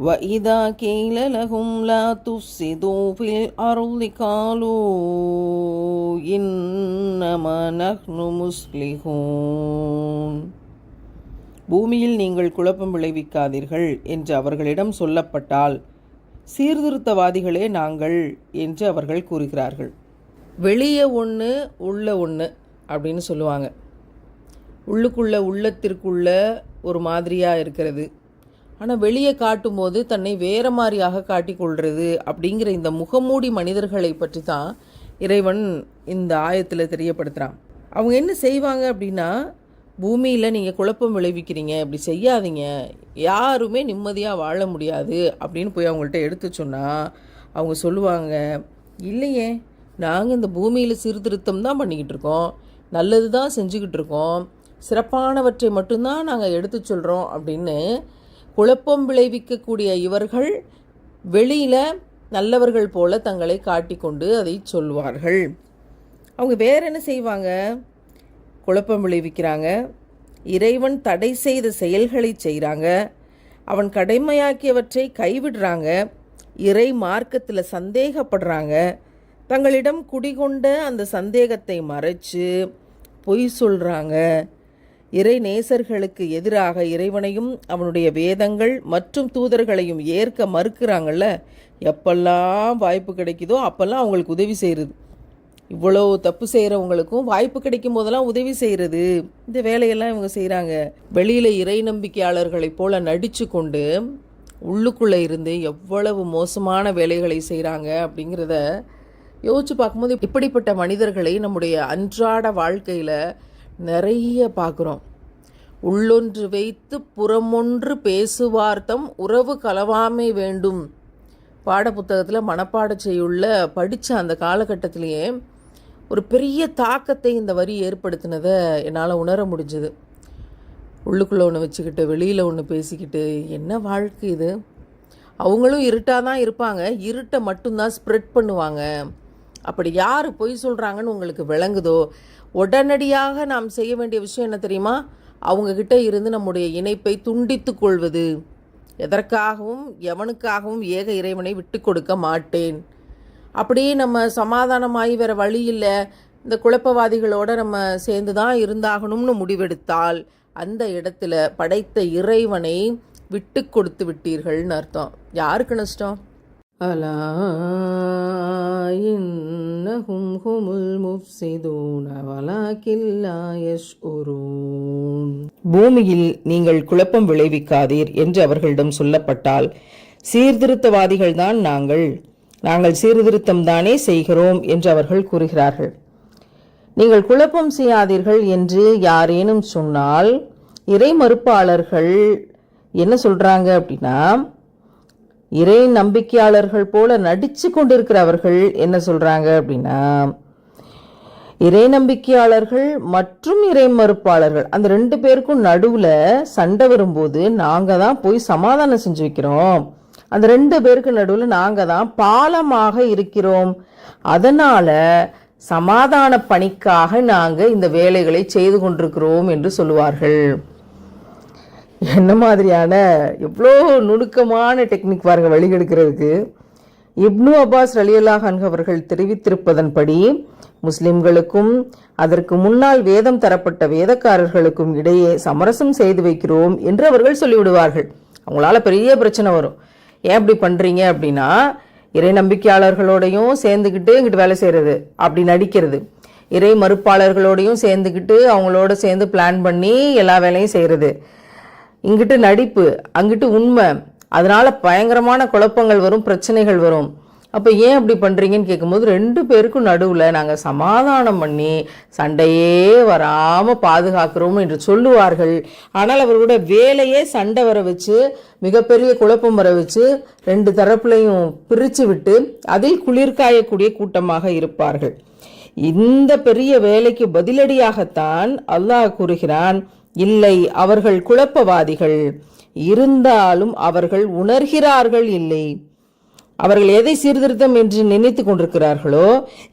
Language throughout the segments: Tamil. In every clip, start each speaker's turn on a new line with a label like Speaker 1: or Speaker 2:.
Speaker 1: وَإِذَا قِيلَ لَهُمْ لَا تُفْسِدُوا فِي الْأَرْضِ قَالُوا إِنَّمَا نَحْنُ مُصْلِحُونَ. பூமியில் நீங்கள் குழப்பம் விளைவிக்காதீர்கள் என்று அவர்களிடம் சொல்லப்பட்டால், சீர்திருத்தவாதிகளே நாங்கள் என்று அவர்கள் கூறுகிறார்கள். வெளியே ஒன்று உள்ள ஒன்று அப்படின்னு சொல்லுவாங்க. உள்ளத்திற்குள்ள ஒரு மாதிரியாக இருக்கிறது, ஆனால் வெளியே காட்டும்போது தன்னை வேறு மாதிரியாக காட்டிக்கொள்வது அப்படிங்கிற இந்த முகமூடி மனிதர்களை பற்றி தான் இறைவன் இந்த ஆயத்தில் தெரியப்படுத்துகிறான். அவங்க என்ன செய்வாங்க அப்படின்னா, பூமியில் நீங்கள் குழப்பம் விளைவிக்கிறீங்க, இப்படி செய்யாதீங்க, யாருமே நிம்மதியாக வாழ முடியாது அப்படின்னு போய் அவங்கள்ட்ட எடுத்து சொன்னால் அவங்க சொல்லுவாங்க, இல்லையே நாங்கள் இந்த பூமியில் சீர்திருத்தம் தான் பண்ணிக்கிட்டு இருக்கோம், நல்லது தான் செஞ்சுக்கிட்டு இருக்கோம், சிறப்பானவற்றை மட்டும்தான் நாங்கள் எடுத்து சொல்கிறோம் அப்படின்னு குழப்பம் விளைவிக்கக்கூடிய இவர்கள் வெளியில் நல்லவர்கள் போல தங்களை காட்டிக்கொண்டு அதை சொல்வார்கள். அவங்க வேற என்ன செய்வாங்க? குழப்பம் விளைவிக்கிறாங்க, இறைவன் தடை செய்த செயல்களை செய்கிறாங்க, அவன் கடமையாக்கியவற்றை கைவிடுறாங்க, இறை மார்க்கத்தில் சந்தேகப்படுறாங்க, தங்களிடம் குடிகொண்ட அந்த சந்தேகத்தை மறைச்சு பொய் சொல்கிறாங்க, இறை நேசர்களுக்கு எதிராக இறைவனையும் அவனுடைய வேதங்கள் மற்றும் தூதர்களையும் ஏற்க மறுக்கிறாங்கள்ல. எப்பெல்லாம் வாய்ப்பு கிடைக்குதோ அப்போல்லாம் அவங்களுக்கு உதவி செய்கிறது. இவ்வளோ தப்பு செய்கிறவங்களுக்கும் வாய்ப்பு கிடைக்கும் போதெல்லாம் உதவி செய்கிறது, இந்த வேலையெல்லாம் இவங்க செய்கிறாங்க. வெளியில் இறை நம்பிக்கையாளர்களைப் போல நடித்து கொண்டு உள்ளுக்குள்ளே இருந்து எவ்வளவு மோசமான வேலைகளை செய்கிறாங்க அப்படிங்கிறத யோசித்து பார்க்கும்போது இப்படிப்பட்ட மனிதர்களை நம்முடைய அன்றாட வாழ்க்கையில் நிறைய பார்க்குறோம். உள்ளொன்று வைத்து புறமொன்று பேசுவார்த்தம் உறவு கலவாமை வேண்டும் பாடப்புத்தகத்தில் மனப்பாட செய்யுள்ள படித்த அந்த காலகட்டத்திலேயே ஒரு பெரிய தாக்கத்தை இந்த வரி ஏற்படுத்தினதை என்னால் உணர முடிஞ்சது. உள்ளுக்குள்ளே ஒன்று வச்சுக்கிட்டு வெளியில் ஒன்று பேசிக்கிட்டு என்ன வாழ்க்கை இது? அவங்களும் இருட்டாக தான் இருப்பாங்க, இருட்டை மட்டும்தான் ஸ்ப்ரெட் பண்ணுவாங்க. அப்படி யார் பொய் சொல்கிறாங்கன்னு உங்களுக்கு விளங்குதோ உடனடியாக நாம் செய்ய வேண்டிய விஷயம் என்ன தெரியுமா? அவங்கக்கிட்ட இருந்து நம்முடைய இணைப்பை துண்டித்து கொள்வது. எதற்காகவும் எவனுக்காகவும் ஏக இறைவனை விட்டு கொடுக்க மாட்டேன். அப்படியே நம்ம சமாதானமாகி வேறு வழி இல்லை, இந்த குழப்பவாதிகளோடு நம்ம சேர்ந்து தான் இருந்தாகணும்னு முடிவெடுத்தால் அந்த இடத்துல படைத்த இறைவனை விட்டு கொடுத்து விட்டீர்கள்னு அர்த்தம். யாருக்கு நஷ்டம்? அலா இன்னஹும் ஹுமுல் முஃப்ஸிதூன வலாக்கின் லா யஷ்உரூன். பூமியில் நீங்கள் குழப்பம் விளைவிக்காதீர் என்று அவர்களிடம் சொல்லப்பட்டால், சீர்திருத்தவாதிகள் தான் நாங்கள் சீர்திருத்தம் தானே செய்கிறோம் என்று அவர்கள் கூறுகிறார்கள். நீங்கள் குழப்பம் செய்யாதீர்கள் என்று யாரேனும் சொன்னால், இறை மறுப்பாளர்கள் என்ன சொல்றாங்க அப்படின்னா, இறை நம்பிக்கையாளர்கள் போல நடிச்சு கொண்டிருக்கிறவர்கள் என்ன சொல்றாங்க அப்படின்னா, இறை நம்பிக்கையாளர்கள் மற்றும் இறை மறுப்பாளர்கள் அந்த ரெண்டு பேருக்கும் நடுவில் சண்டை வரும்போது நாங்கள் தான் போய் சமாதானம் செஞ்சு வைக்கிறோம், அந்த ரெண்டு பேருக்கு நடுவில் நாங்கள் தான் பாலமாக இருக்கிறோம், அதனால சமாதான பணிக்காக நாங்கள் இந்த வேலைகளை செய்து கொண்டிருக்கிறோம் என்று சொல்லுவார்கள். என்ன மாதிரியான எவ்வளோ நுணுக்கமான டெக்னிக் பாருங்க வழிகெடுக்கிறதுக்கு. இப்னு அப்பாஸ் ரலியல்லாஹு அன்ஹு அவர்கள் தெரிவித்திருப்பதன்படி, முஸ்லிம்களுக்கும் அதற்கு முன்னால் வேதம் தரப்பட்ட வேதக்காரர்களுக்கும் இடையே சமரசம் செய்து வைக்கிறோம் என்று அவர்கள் சொல்லிவிடுவார்கள். அவங்களால பெரிய பிரச்சனை வரும். ஏன் இப்படி பண்ணுறீங்க அப்படின்னா, இறை நம்பிக்கையாளர்களோடையும் சேர்ந்துக்கிட்டு இங்கிட்டு வேலை செய்கிறது, அப்படி நடிக்கிறது, இறை மறுப்பாளர்களோடையும் சேர்ந்துக்கிட்டு அவங்களோட சேர்ந்து பிளான் பண்ணி எல்லா வேலையும் செய்கிறது, இங்கிட்டு நடிப்பு அங்கிட்டு உண்மை, அதனால பயங்கரமான குழப்பங்கள் வரும், பிரச்சனைகள் வரும். அப்போ ஏன் அப்படி பண்ணுறீங்கன்னு கேட்கும்போது, ரெண்டு பேருக்கும் நடுவில் நாங்கள் சமாதானம் பண்ணி சண்டையே வராமல் பாதுகாக்கிறோம் என்று சொல்லுவார்கள். ஆனால் அவர்களோட வேலையே சண்டை வர வச்சு, மிகப்பெரிய குழப்பம் வர வச்சு, ரெண்டு தரப்புலையும் பிரித்து விட்டு அதில் குளிர்காயக்கூடிய கூட்டமாக இருப்பார்கள். இந்த பெரிய வேலைக்கு பதிலடியாகத்தான் அல்லாஹ் கூறுகிறான், இல்லை, அவர்கள் குழப்பவாதிகள், இருந்தாலும் அவர்கள் உணர்கிறார்கள் இல்லை. அவர்கள் எதை சீர்திருத்தம் என்று நினைத்து கொண்டிருக்கிறார்களோ,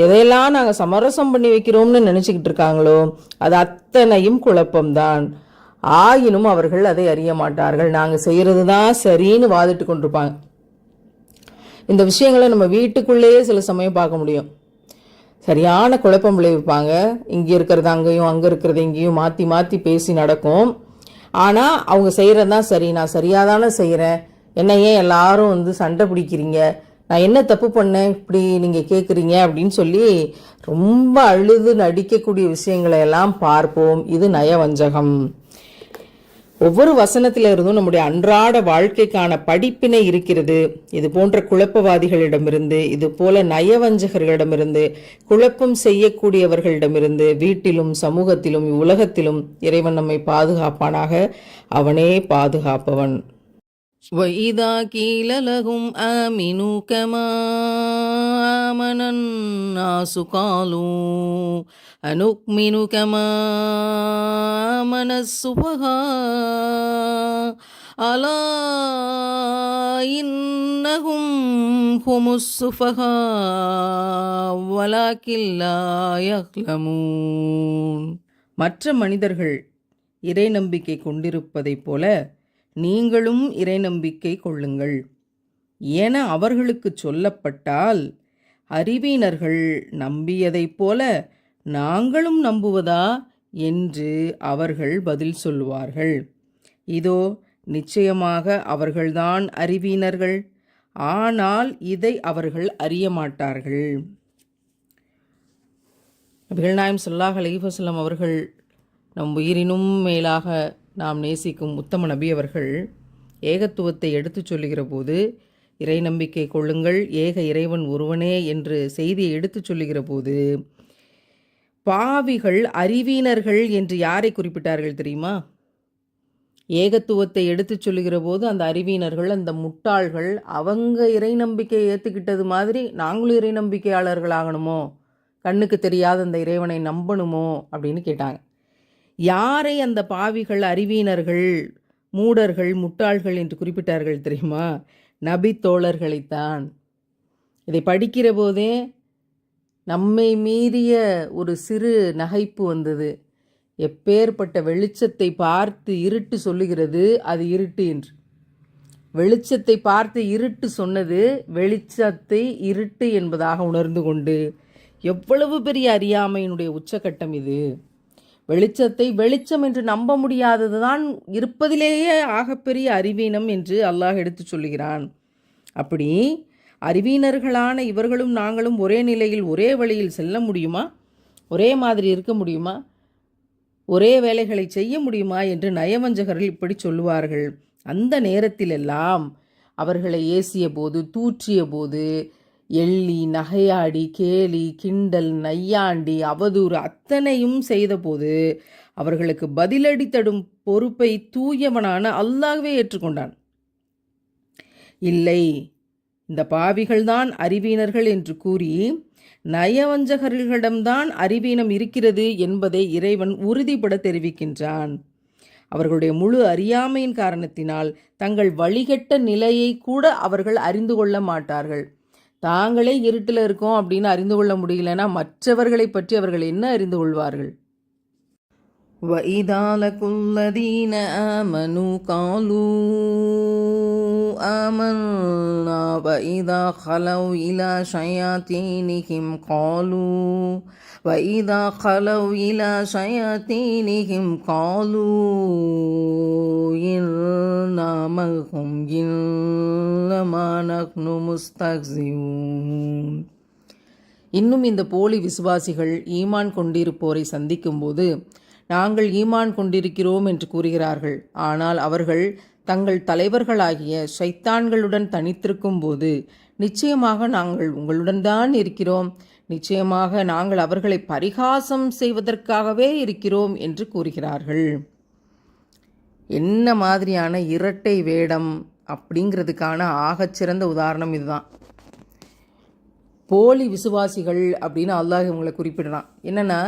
Speaker 1: எதையெல்லாம் நாங்கள் சமரசம் பண்ணி வைக்கிறோம்னு நினச்சிக்கிட்டு இருக்காங்களோ, அது அத்தனையும் குழப்பம்தான். ஆயினும் அவர்கள் அதை அறிய மாட்டார்கள். நாங்கள் செய்கிறது தான் சரின்னு வாதிட்டு கொண்டிருப்பாங்க. இந்த விஷயங்களை நம்ம வீட்டுக்குள்ளேயே சில சமயம் பார்க்க முடியும். சரியான குழப்பம் விளைவிப்பாங்க. இங்கே இருக்கிறது அங்கேயும், அங்கே இருக்கிறது இங்கேயும் மாற்றி மாற்றி பேசி நடக்கும். ஆனால் அவங்க செய்கிறது தான் சரி, நான் சரியாக தானே செய்கிறேன், என்ன ஏன் எல்லாரும் சண்டை பிடிக்கிறீங்க, நான் என்ன தப்பு பண்ணேன் இப்படி நீங்கள் கேட்குறீங்க அப்படின்னு சொல்லி ரொம்ப அழுது நடிக்கக்கூடிய விஷயங்களை எல்லாம் பார்ப்போம். இது நயவஞ்சகம். ஒவ்வொரு வசனத்தில இருந்தும் நம்முடைய அன்றாட வாழ்க்கைக்கான படிப்பினை இருக்கிறது. இது போன்ற குழப்பவாதிகளிடமிருந்து, இது போல நயவஞ்சகர்களிடமிருந்து, குழப்பம் செய்யக்கூடியவர்களிடமிருந்து வீட்டிலும் சமூகத்திலும் உலகத்திலும் இறைவன் நம்மை பாதுகாப்பானாக. அவனே பாதுகாப்பவன். وَإِذَا قِيلَ لَهُمْ آمِنُوا كَمَا آمَنَ النَّاسُ قَالُوا أَنُؤْمِنُ كَمَا آمَنَ السُّفَهَاءُ أَلَا إِنَّهُمْ هُمُ السُّفَهَاءُ وَلَكِنْ لَا يَعْلَمُونَ. மற்ற மனிதர்கள் இறை நம்பிக்கை கொண்டிருப்பதைப் போல நீங்களும் இறை நம்பிக்கை கொள்ளுங்கள் என அவர்களுக்கு சொல்லப்பட்டால், அறிவீனர்கள் நம்பியதைப் போல நாங்களும் நம்புவதா என்று அவர்கள் பதில் சொல்லுவார்கள். இதோ நிச்சயமாக அவர்கள்தான் அறிவீனர்கள், ஆனால் இதை அவர்கள் அறிய மாட்டார்கள். நபிகள் நாயகம் ஸல்லல்லாஹு அலைஹி வஸல்லம் அவர்கள் நம் உயிரினும் மேலாக நாம் நேசிக்கும் உத்தம நபி அவர்கள் ஏகத்துவத்தை எடுத்துச் சொல்லுகிற போது, இறை நம்பிக்கை கொள்ளுங்கள், ஏக இறைவன் ஒருவனே என்று செய்தியை எடுத்துச் சொல்லுகிற போது, பாவிகள் அறிவீனர்கள் என்று யாரை குறிப்பிட்டார்கள் தெரியுமா? ஏகத்துவத்தை எடுத்துச் சொல்லுகிற போது அந்த அறிவீனர்கள், அந்த முட்டாள்கள், அவங்க இறை நம்பிக்கையை ஏற்றுக்கிட்டது மாதிரி நாங்களும் இறை நம்பிக்கையாளர்கள் ஆகணுமோ, கண்ணுக்கு தெரியாத அந்த இறைவனை நம்பணுமோ அப்படின்னு கேட்டாங்க. யாரை அந்த பாவிகள் அறிவீனர்கள், மூடர்கள், முட்டாள்கள் என்று குறிப்பிட்டார்கள் தெரியுமா? நபி தோழர்களைத்தான். இதை படிக்கிற போதே நம்மை மீறிய ஒரு சிறு நகைப்பு வந்தது. எப்பேற்பட்ட வெளிச்சத்தை பார்த்து இருட்டு சொல்லுகிறது அது இருட்டு என்று. வெளிச்சத்தை பார்த்து இருட்டு சொன்னது வெளிச்சத்தை இருட்டு என்பதாக உணர்ந்து கொண்டு, எவ்வளவு பெரிய அறியாமையினுடைய உச்சக்கட்டம் இது! வெளிச்சத்தை வெளிச்சம் என்று நம்ப முடியாததுதான் இருப்பதிலேயே ஆகப்பெரிய அறிவீனம் என்று அல்லாஹ் எடுத்து சொல்லுகிறான். அப்படி அறிவீனர்களான இவர்களும் நாங்களும் ஒரே நிலையில் ஒரே வழியில் செல்ல முடியுமா? ஒரே மாதிரி இருக்க முடியுமா? ஒரே வேலைகளை செய்ய முடியுமா என்று நயவஞ்சகர்கள் இப்படி சொல்லுவார்கள். அந்த நேரத்திலெல்லாம் அவர்களை ஏசிய போது, தூற்றிய போது, எள்ளி நகையாடி கேலி கிண்டல் நையாண்டி அவதூறு அத்தனையும் செய்தபோது அவர்களுக்கு பதிலடி தடும் பொறுப்பை தூயவனான அல்லாஹ்வே ஏற்றுக்கொண்டான். இல்லை, இந்த பாவிகள்தான் அறிவீனர்கள் என்று கூறி நயவஞ்சகர்களிடம்தான் அறிவீனம் இருக்கிறது என்பதை இறைவன் உறுதிபட தெரிவிக்கின்றான். அவர்களுடைய முழு அறியாமையின் காரணத்தினால் தங்கள் வழிகட்ட நிலையை கூட அவர்கள் அறிந்து கொள்ள மாட்டார்கள். தாங்களே இருட்டில் இருக்கோம் அப்படின்னு அறிந்து கொள்ள முடியலன்னா மற்றவர்களை பற்றி அவர்கள் என்ன அறிந்து கொள்வார்கள்? وَإِذَا لَقُوا الَّذِينَ آمَنُوا قَالُوا آمَنَّا وَإِذَا خَلَوْا إِلَى شَيَاطِينِهِمْ قَالُوا إِنَّا مَعَكُمْ إِنَّمَا نَحْنُ مُسْتَهْزِئُونَ. இன்னும் இந்த போலி விசுவாசிகள் ஈமான் கொண்டிருப்போரை சந்திக்கும்போது நாங்கள் ஈமான் கொண்டிருக்கிறோம் என்று கூறுகிறார்கள். ஆனால் அவர்கள் தங்கள் தலைவர்களாகிய ஷைத்தான்களுடன் தனித்திருக்கும் போது நிச்சயமாக நாங்கள் உங்களுடன் தான் இருக்கிறோம், நிச்சயமாக நாங்கள் அவர்களை பரிகாசம் செய்வதற்காகவே இருக்கிறோம் என்று கூறுகிறார்கள். என்ன மாதிரியான இரட்டை வேடம் அப்படிங்கிறதுக்கான ஆகச்சிறந்த உதாரணம் இதுதான். போலி விசுவாசிகள் அப்படின்னு அல்லாஹ் இவங்களை குறிப்பிடுறான். என்னென்னா,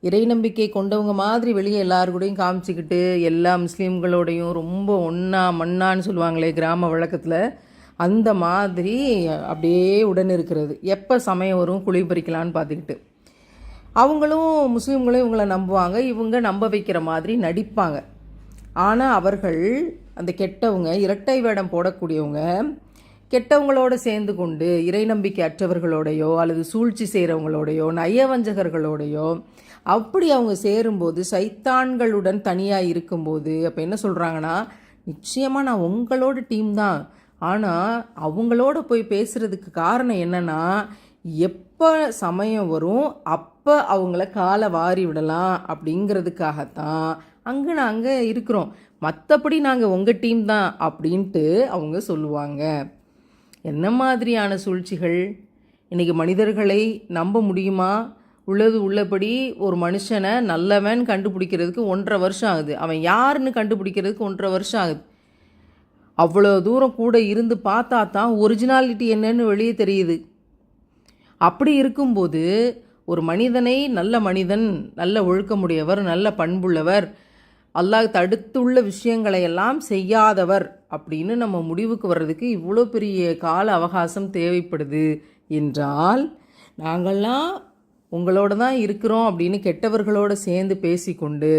Speaker 1: இறை நம்பிக்கை கொண்டவங்க மாதிரி வெளியே எல்லாருக்கூடையும் காமிச்சிக்கிட்டு எல்லா முஸ்லீம்களோடையும் ரொம்ப ஒன்றா மண்ணான்னு சொல்லுவாங்களே கிராம வழக்கத்தில், அந்த மாதிரி அப்படியே உடன் இருக்கிறது. எப்போ சமயம் வரும் குழி பறிக்கலான்னு பார்த்துக்கிட்டு அவங்களும் முஸ்லீம்களும் இவங்களை நம்புவாங்க, இவங்க நம்ப வைக்கிற மாதிரி நடிப்பாங்க. ஆனால் அவர்கள் அந்த கெட்டவங்க, இரட்டை வேடம் போடக்கூடியவங்க, கெட்டவங்களோடு சேர்ந்து கொண்டு இறை நம்பிக்கை அற்றவர்களோடையோ அல்லது சூழ்ச்சி செய்கிறவங்களோடையோ நயவஞ்சகர்களோடையோ அப்படி அவங்க சேரும்போது சைத்தான்களுடன் தனியாக இருக்கும்போது அப்போ என்ன சொல்கிறாங்கன்னா, நிச்சயமாக நான் உங்களோட டீம் தான், ஆனால் அவங்களோட போய் பேசுகிறதுக்கு காரணம் என்னென்னா, எப்போ சமயம் வரும் அப்போ அவங்கள காலை வாரி விடலாம் அப்படிங்கிறதுக்காகத்தான் நாங்கள் இருக்கிறோம், மற்றபடி நாங்கள் உங்கள் டீம் தான் அப்படின்ட்டு அவங்க சொல்லுவாங்க. என்ன மாதிரியான சூழ்ச்சிகள்! இன்றைக்கி மனிதர்களை நம்ப முடியுமா? உள்ளது உள்ளபடி ஒரு மனுஷனை நல்லவன் கண்டுபிடிக்கிறதுக்கு 1.5 வருஷம் ஆகுது, அவன் யாருன்னு கண்டுபிடிக்கிறதுக்கு 1.5 வருஷம் ஆகுது. அவ்வளோ தூரம் கூட இருந்து பார்த்தா தான் ஒரிஜினாலிட்டி என்னன்னு வெளியே தெரியுது. அப்படி இருக்கும்போது ஒரு மனிதனை நல்ல மனிதன், நல்ல ஒழுக்கமுடையவர், நல்ல பண்புள்ளவர், அல்லாஹ் தடுத்துள்ள விஷயங்களை எல்லாம் செய்யாதவர் அப்படின்னு நம்ம முடிவுக்கு வர்றதுக்கு இவ்வளோ பெரிய கால அவகாசம் தேவைப்படுது என்றால், நாங்கள்லாம் உங்களோட தான் இருக்கிறோம் அப்படின்னு கெட்டவர்களோடு சேர்ந்து பேசிக்கொண்டு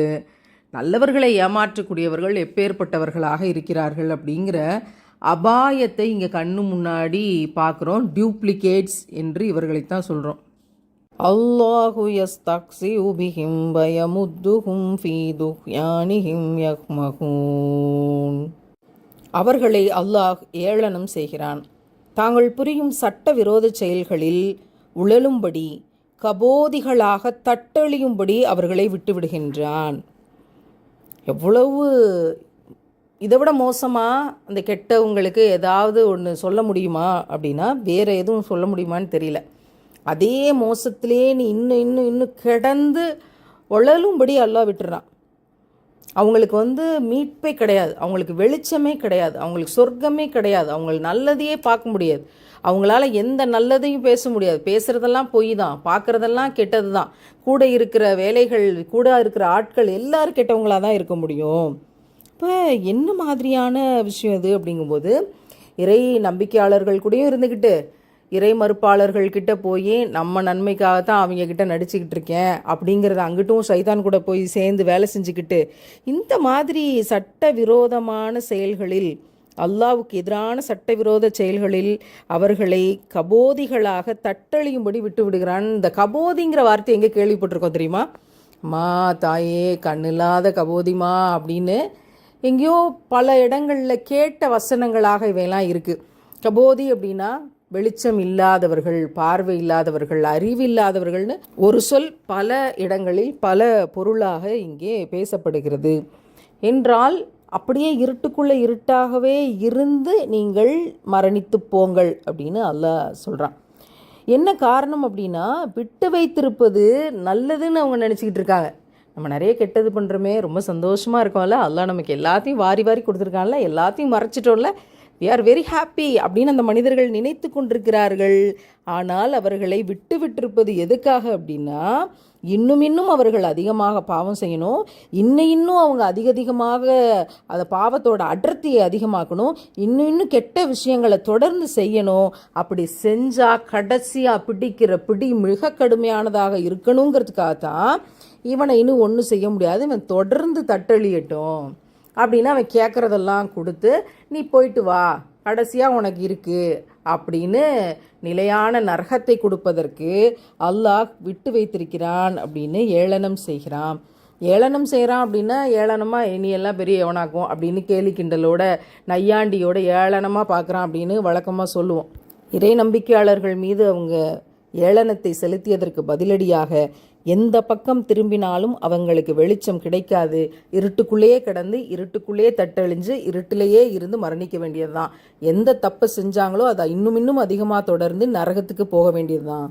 Speaker 1: நல்லவர்களை ஏமாற்றக்கூடியவர்கள் எப்பேற்பட்டவர்களாக இருக்கிறார்கள் அப்படிங்கிற அபாயத்தை இங்கே கண்ணு முன்னாடி பார்க்குறோம். டியூப்ளிகேட்ஸ் என்று இவர்களைத்தான் சொல்கிறோம். அல்லாஹு யஸ்தக்ஸிஉ பிஹிம் வயமுத்துஹும் ஃபீ துஹ்யானிஹிம் யஹ்மஹூன். அவர்களை அல்லாஹ் ஏளனம் செய்கிறான், தாங்கள் புரியும் சட்டவிரோத செயல்களில் உழலும்படி கபோதிகளாக தட்டெழியும்படி அவர்களை விட்டுவிடுகின்றான். எவ்வளவு இதை விட மோசமாக அந்த கெட்டவங்களுக்கு ஏதாவது ஒன்று சொல்ல முடியுமா அப்படின்னா வேறு எதுவும் சொல்ல முடியுமான்னு தெரியல. அதே மோசத்திலே நீ இன்னும் கிடந்து உழலும்படி அல்லாஹ் விட்டுறான். அவங்களுக்கு மீட்பே கிடையாது, அவங்களுக்கு வெளிச்சமே கிடையாது, அவங்களுக்கு சொர்க்கமே கிடையாது, அவங்களுக்கு நல்லதையே பார்க்க முடியாது, அவங்களால எந்த நல்லதையும் பேச முடியாது, பேசுகிறதெல்லாம் பொய் தான், பார்க்குறதெல்லாம் கெட்டது தான், கூட இருக்கிற வேலைகள், கூட இருக்கிற ஆட்கள் எல்லாரும் கெட்டவங்களாக தான் இருக்க முடியும். இப்போ என்ன மாதிரியான விஷயம் இது அப்படிங்கும்போது, இறை நம்பிக்கையாளர்கள் கூடயும் இருந்துக்கிட்டு இறை மறுப்பாளர்கள்கிட்ட போய் நம்ம நன்மைக்காகத்தான் அவங்கக்கிட்ட நடிச்சுக்கிட்டு இருக்கேன் அப்படிங்கிறத அங்கிட்டும் சைதான் கூட போய் சேர்ந்து வேலை செஞ்சுக்கிட்டு இந்த மாதிரி சட்டவிரோதமான செயல்களில், அல்லாவுக்கு எதிரான சட்டவிரோத செயல்களில் அவர்களை கபோதிகளாக தட்டழியும்படி விட்டு விடுகிறான். இந்த கபோதிங்கிற வார்த்தை எங்கே கேள்விப்பட்டிருக்கோம் தெரியுமா? மா தாயே கண்ணில்லாத கபோதிமா அப்படின்னு எங்கேயோ பல இடங்களில் கேட்ட வசனங்களாக இவையெல்லாம் இருக்குது. கபோதி அப்படின்னா வெளிச்சம் இல்லாதவர்கள், பார்வை இல்லாதவர்கள், அறிவு இல்லாதவர்கள்னு ஒரு சொல் பல இடங்களில் பல பொருளாக இங்கே பேசப்படுகிறது. என்றால் அப்படியே இருட்டுக்குள்ளே இருட்டாகவே இருந்து நீங்கள் மரணித்து போங்கள் அப்படின்னு அல்லாஹ் சொல்கிறான். என்ன காரணம் அப்படின்னா, விட்டு வைத்திருப்பது நல்லதுன்னு அவங்க நினச்சிக்கிட்டு இருக்காங்க. நம்ம நிறைய கெட்டது பண்ணுறோமே, ரொம்ப சந்தோஷமாக இருக்கோம்ல, அல்லாஹ் நமக்கு எல்லாத்தையும் வாரி வாரி கொடுத்துருக்கான்ல, எல்லாத்தையும் மறைச்சிட்டோம்ல, we are very happy அப்படின்னு அந்த மனிதர்கள் நினைத்து கொண்டிருக்கிறார்கள். ஆனால் அவர்களை விட்டிருப்பது எதுக்காக அப்படின்னா, இன்னும் அவர்கள் அதிகமாக பாவம் செய்யணும், இன்னும் அவங்க அதிகமாக அந்த பாவத்தோட அடர்த்தியை அதிகமாக்கணும், இன்னும் கெட்ட விஷயங்களை தொடர்ந்து செய்யணும். அப்படி செஞ்சால் கடைசியாக பிடிக்கிற பிடி மிக கடுமையானதாக இருக்கணுங்கிறதுக்காகத்தான் இவனை இன்னும் ஒன்றும் செய்ய முடியாது, இவன் தொடர்ந்து தட்டழியட்டும் அப்படின்னு அவன் கேட்குறதெல்லாம் கொடுத்து நீ போயிட்டு வா, கடைசியாக உனக்கு இருக்குது அப்படின்னு நிலையான நரகத்தை கொடுப்பதற்கு அல்லாஹ் விட்டு வைத்திருக்கிறான் அப்படின்னு ஏளனம் செய்கிறான். ஏளனம் செய்கிறான் அப்படின்னா ஏளனமாக நீ எல்லாம் பெரிய எவனாக்கும் அப்படின்னு கேலி கிண்டலோட நையாண்டியோட ஏளனமாக பார்க்குறான் அப்படின்னு வழக்கமாக சொல்லுவோம். இறை நம்பிக்கையாளர்கள் மீது அவங்க ஏளனத்தை செலுத்தியதற்கு பதிலடியாக எந்த பக்கம் திரும்பினாலும் அவங்களுக்கு வெளிச்சம் கிடைக்காது, இருட்டுக்குள்ளேயே கிடந்து இருட்டுக்குள்ளேயே தட்டழிஞ்சு இருட்டிலேயே இருந்து மரணிக்க வேண்டியது தான். எந்த தப்பை செஞ்சாங்களோ அதை இன்னும் அதிகமாக தொடர்ந்து நரகத்துக்கு போக வேண்டியது தான்.